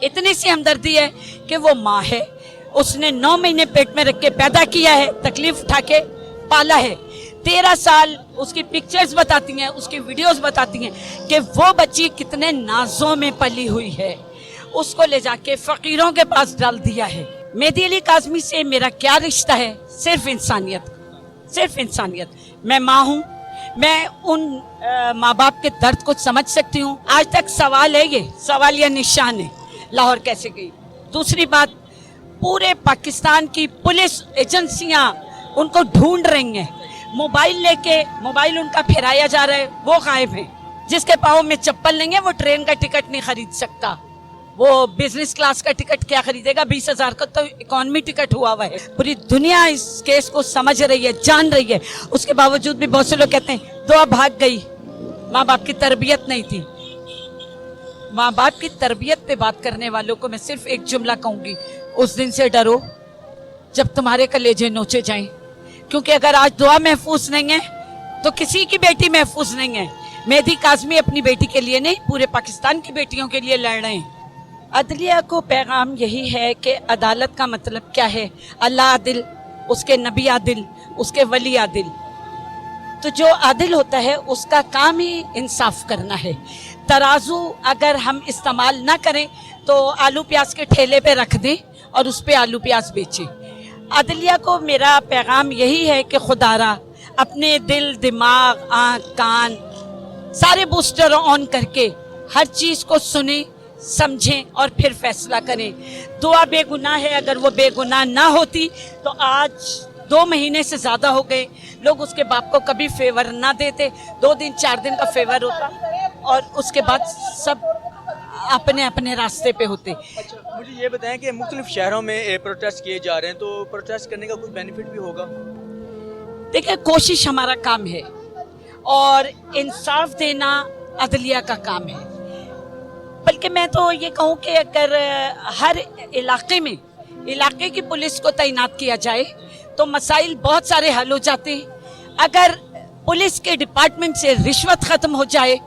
इतनी सी हमदर्दी है कि वो माँ है, उसने 9 महीने पेट में रख के पैदा किया है, तकलीफ उठा के पाला है। 13 साल उसकी पिक्चर्स बताती हैं, उसकी वीडियोस बताती हैं कि वो बच्ची कितने नाजों में पली हुई है। उसको ले जाके फकीरों के पास डाल दिया है। मेहदी अली काज़मी से मेरा क्या रिश्ता है? सिर्फ इंसानियत, सिर्फ इंसानियत। मैं माँ हूँ, मैं उन माँ बाप के दर्द को समझ सकती हूँ। आज तक सवाल है, ये सवाल या निशान है, लाहौर कैसे गई। दूसरी बात, पूरे पाकिस्तान की पुलिस एजेंसियां उनको ढूंढ रही हैं। मोबाइल लेके, मोबाइल उनका फिराया जा रहा है, वो गायब है। जिसके पाँव में चप्पल नहीं है वो ट्रेन का टिकट नहीं खरीद सकता, वो बिजनेस क्लास का टिकट क्या खरीदेगा? 20,000 का तो इकोनॉमी टिकट हुआ हुआ है। पूरी दुनिया इस केस को समझ रही है, जान रही है। उसके बावजूद भी बहुत से लोग कहते हैं दुआ भाग गई, माँ बाप की तरबियत नहीं थी। माँ बाप की तरबियत पे बात करने वालों को मैं सिर्फ एक जुमला कहूंगी, उस दिन से डरो जब तुम्हारे कलेजे नोचे जाएं। क्योंकि अगर आज दुआ महफूज नहीं है तो किसी की बेटी महफूज नहीं है। मेहदी काज़मी अपनी बेटी के लिए नहीं, पूरे पाकिस्तान की बेटियों के लिए लड़ रहे हैं। अदलिया को पैगाम यही है कि अदालत का मतलब क्या है? अल्लाह आदिल, उसके नबी आदिल, उसके वली आदिल। तो जो आदिल होता है उसका काम ही इंसाफ करना है। तराजू अगर हम इस्तेमाल ना करें तो आलू प्याज के ठेले पे रख दें और उस पे आलू प्याज बेचें। अदलिया को मेरा पैगाम यही है कि खुदारा अपने दिल, दिमाग, आँख, कान सारे बूस्टर ऑन करके हर चीज़ को सुने, समझें और फिर फैसला करें। दुआ बेगुनाह है, अगर वो बेगुनाह ना होती तो आज 2 महीने से ज़्यादा हो गए लोग उसके बाप को कभी फेवर ना देते। 2 दिन 4 दिन का फेवर होता और उसके बाद सब अपने अपने रास्ते पे होते। अच्छा, मुझे ये बताएं कि मुख्तलिफ शहरों में प्रोटेस्ट किए जा रहे हैं, तो प्रोटेस्ट करने का कुछ बेनिफिट भी होगा? देखिए, कोशिश हमारा काम है और इंसाफ देना अदलिया का काम है। बल्कि मैं तो ये कहूँ कि अगर हर इलाके की पुलिस को तैनात किया जाए तो मसाइल बहुत सारे हल हो जाते हैं। अगर पुलिस के डिपार्टमेंट से रिश्वत ख़त्म हो जाए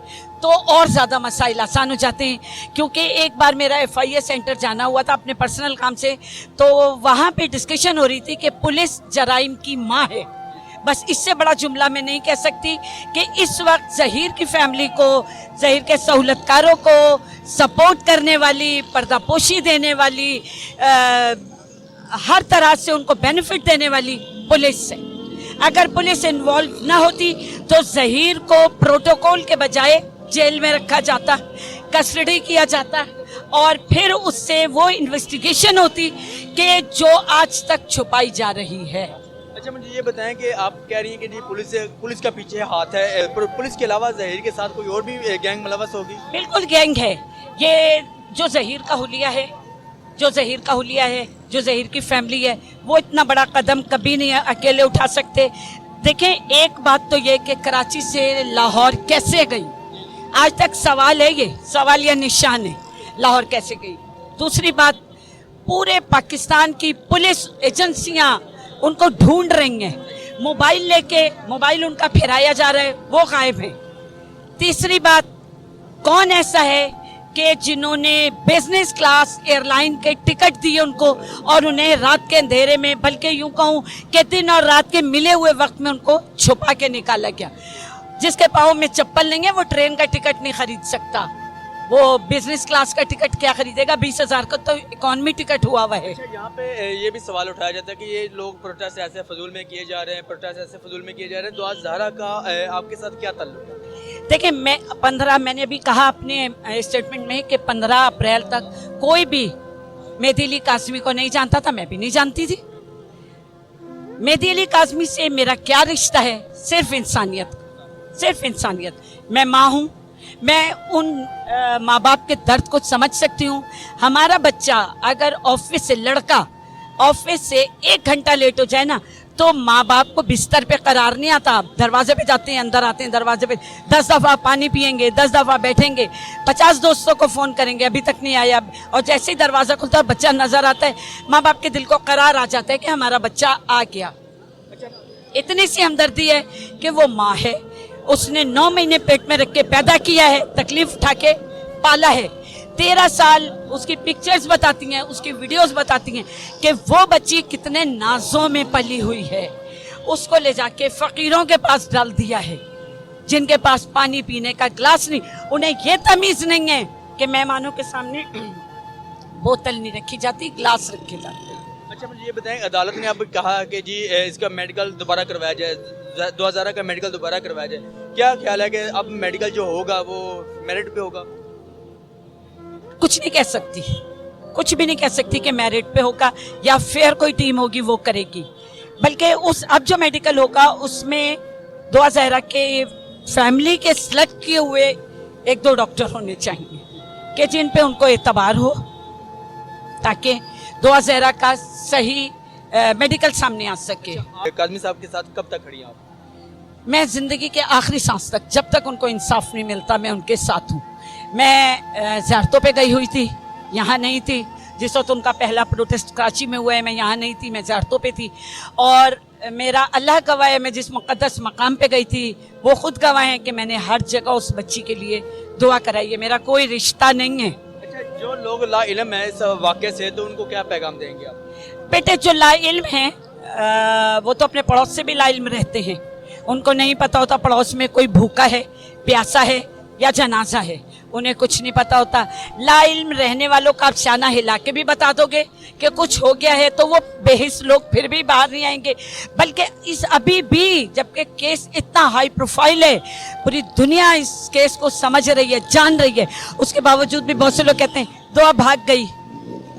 तो और ज़्यादा मसाइल आसान हो जाते हैं। क्योंकि एक बार मेरा FIA सेंटर जाना हुआ था अपने पर्सनल काम से, तो वहाँ पे डिस्कशन हो रही थी कि पुलिस जराइम की माँ है। बस इससे बड़ा जुमला मैं नहीं कह सकती कि इस वक्त ज़हीर की फैमिली को, ज़हीर के सहूलतकारों को सपोर्ट करने वाली, पर्दापोशी देने वाली, हर तरह से उनको बेनिफिट देने वाली पुलिस है। अगर पुलिस इन्वॉल्व ना होती तो ज़हीर को प्रोटोकॉल के बजाय जेल में रखा जाता, कस्टडी किया जाता और फिर उससे वो इन्वेस्टिगेशन होती कि जो आज तक छुपाई जा रही है। अच्छा, मुझे ये बताएं कि आप कह रही हैं कि जी पुलिस का पीछे हाथ है, पुलिस के अलावा ज़हीर के साथ कोई और भी गैंग मुलव्वस होगी? बिल्कुल गैंग है। ये जो ज़हीर का हुलिया है, जो ज़हीर की फैमिली है, वो इतना बड़ा कदम कभी नहीं अकेले उठा सकते। देखें, एक बात तो ये कि कराची से लाहौर कैसे गई, आज तक सवाल है, ये सवाल या निशान है, लाहौर कैसे गई। दूसरी बात, पूरे पाकिस्तान की पुलिस एजेंसियां उनको ढूंढ रही हैं। मोबाइल लेके, मोबाइल उनका फिराया जा रहा है, वो गायब है। तीसरी बात, कौन ऐसा है कि जिन्होंने बिजनेस क्लास एयरलाइन के टिकट दिए उनको और उन्हें रात के अंधेरे में, बल्कि यूं कहूं कि दिन और रात के मिले हुए वक्त में उनको छुपा के निकाला गया। जिसके पाँव में चप्पल नहीं है वो ट्रेन का टिकट नहीं खरीद सकता, वो बिजनेस क्लास का टिकट क्या खरीदेगा? 20,000 का तो इकोनॉमी टिकट हुआ हुआ है। अच्छा, यहाँ पे ये भी सवाल उठाया जाता है कि ये लोग प्रोटेस्ट ऐसे फजूल में किए जा रहे हैं, तो आज ज़हरा का आपके साथ क्या ताल्लुक है? देखिए, मैंने अभी कहा अपने स्टेटमेंट में कि 15 अप्रैल तक कोई भी मेहदी अली काज़मी को नहीं जानता था, मैं भी नहीं जानती थी। मेहदी अली काज़मी से मेरा क्या रिश्ता है? सिर्फ इंसानियत, सिर्फ इंसानियत। मैं माँ हूँ, मैं उन माँ बाप के दर्द को समझ सकती हूँ। हमारा बच्चा अगर ऑफिस से, लड़का ऑफिस से 1 घंटा लेट हो जाए ना तो माँ बाप को बिस्तर पे करार नहीं आता। दरवाजे पे जाते हैं, अंदर आते हैं, दरवाजे पे 10 दफ़ा पानी पियेंगे, 10 दफ़ा बैठेंगे, 50 दोस्तों को फ़ोन करेंगे, अभी तक नहीं आया। और जैसे ही दरवाज़ा खुलता है बच्चा नज़र आता है, माँ बाप के दिल को करार आ जाता है कि हमारा बच्चा आ गया। इतनी सी हमदर्दी है कि वो माँ है, उसने 9 महीने पेट में रख के पैदा किया है, तकलीफ उठा के पाला है। 13 साल उसकी पिक्चर्स बताती हैं, उसकी वीडियोस बताती हैं कि वो बच्ची कितने नाजों में पली हुई है। उसको ले जाके फकीरों के पास डाल दिया है, जिनके पास पानी पीने का गिलास नहीं। उन्हें ये तमीज नहीं है कि मेहमानों के सामने बोतल नहीं रखी जाती, गिलास रखे जाते हैं। अच्छा मुझे ये बताएं, अदालत ने अब कहा कि जी इसका मेडिकल दोबारा करवाया जाए, 2000 का मेडिकल दोबारा करवाया जाए। क्या ख्याल है कि अब मेडिकल जो होगा वो मेरिट पे होगा? कुछ नहीं कह सकती, कुछ भी नहीं कह सकती कि मेरिट पे होगा या फिर कोई टीम होगी वो करेगी। बल्कि उस अब जो मेडिकल होगा उसमें दुआ ज़हरा के फैमिली के सिलेक्ट किए हुए 1-2 डॉक्टर होने चाहिए कि जिन पे उनको एतबार हो, ताकि दुआ ज़हरा का सही मेडिकल सामने आ सके। काज़मी साहब के साथ कब तक खड़ी हैं आप? मैं जिंदगी के आखिरी सांस तक, जब तक उनको इंसाफ नहीं मिलता, मैं उनके साथ हूँ। मैं ज़ियारतों पे गई हुई थी, यहाँ नहीं थी। जिस वक्त उनका पहला प्रोटेस्ट कराची में हुआ है, मैं यहाँ नहीं थी, मैं ज़ियारतों पे थी। और मेरा अल्लाह गवाह है, मैं जिस मुक़द्दस मकाम पे गई थी वो खुद गवाह है कि मैंने हर जगह उस बच्ची के लिए दुआ कराई है। मेरा कोई रिश्ता नहीं है। अच्छा, जो लोग ला इल्म है इस वाक़े से, तो उनको क्या पैगाम देंगे आप? बेटे, जो ला इल्म हैं वो तो अपने पड़ोस से भी ला इल्म रहते हैं। उनको नहीं पता होता पड़ोस में कोई भूखा है, प्यासा है या जनाजा है, उन्हें कुछ नहीं पता होता। ला इल्म रहने वालों का आप शाना हिला के भी बता दोगे कि कुछ हो गया है तो वो बेहिस लोग फिर भी बाहर नहीं आएंगे। बल्कि इस अभी भी, जबकि केस इतना हाई प्रोफाइल है, पूरी दुनिया इस केस को समझ रही है, जान रही है, उसके बावजूद भी बहुत से लोग कहते हैं दुआ भाग गई,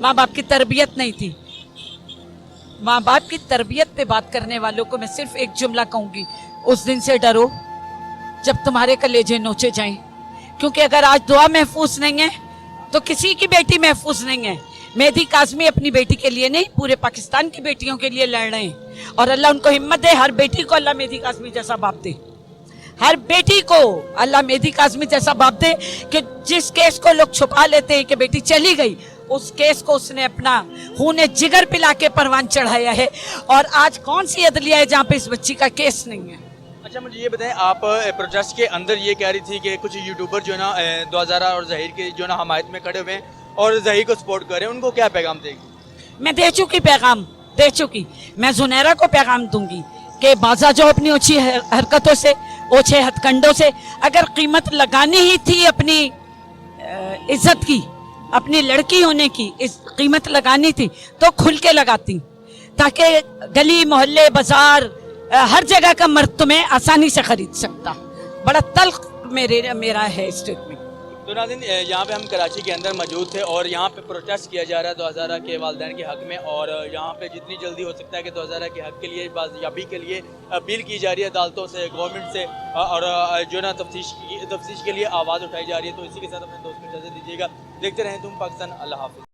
माँ बाप की तरबियत नहीं थी। माँ बाप की तरबियत पे बात करने वालों को मैं सिर्फ एक जुमला कहूंगी, उस दिन से डरो जब तुम्हारे कलेजे नोचे जाएं। क्योंकि अगर आज दुआ महफूज नहीं है तो किसी की बेटी महफूज नहीं है। मेहदी काज़मी अपनी बेटी के लिए नहीं, पूरे पाकिस्तान की बेटियों के लिए लड़ रहे हैं। और अल्लाह उनको हिम्मत दे, हर बेटी को अल्लाह मेहदी काज़मी जैसा बाप दे, हर बेटी को अल्लाह मेहदी काज़मी जैसा बाप दे कि जिस केस को लोग छुपा लेते हैं कि बेटी चली गई, उस केस को उसने अपना खून जिगर पिला के परवान चढ़ाया है। और आज कौन सी अदलिया है जहाँ पे इस बच्ची का केस नहीं है? अच्छा मुझे ये बताएं, आप प्रोटेस्ट के अंदर ये कह रही थी कि कुछ यूट्यूबर जो है ना दुआ और ज़हीर के जो ना हमायत में खड़े हुए हैं और ज़हीर को सपोर्ट कर रहे हैं, उनको क्या पैगाम देगी? मैं दे चुकी पैगाम, दे चुकी। मैं जुनैरा को पैगाम दूंगी कि बाजा जो अपनी ओछी हरकतों से, ओछे हथकंडों से, अगर कीमत लगानी ही थी अपनी इज्जत की, अपनी लड़की होने की इस कीमत लगानी थी तो खुल के लगाती, ताकि गली मोहल्ले बाजार हर जगह का मर्द तुम्हें आसानी से खरीद सकता। बड़ा तल्ख मेरा है स्टेटमेंट। तो नाज़रीन, यहाँ पे हम कराची के अंदर मौजूद थे और यहाँ पे प्रोटेस्ट किया जा रहा है 2000 के वालिदैन के हक़ में। और यहाँ पे जितनी जल्दी हो सकता है कि 2000 के हक़ के लिए, बाज़याबी के लिए अपील की जा रही है अदालतों से, गवर्नमेंट से, और जो ना तफ्तीश के लिए आवाज़ उठाई जा रही है। तो इसी के साथ अपने दोस्त को इजाज़त दीजिएगा। देखते रहें तुम पाकिस्तान। अल्लाह हाफ़िज़।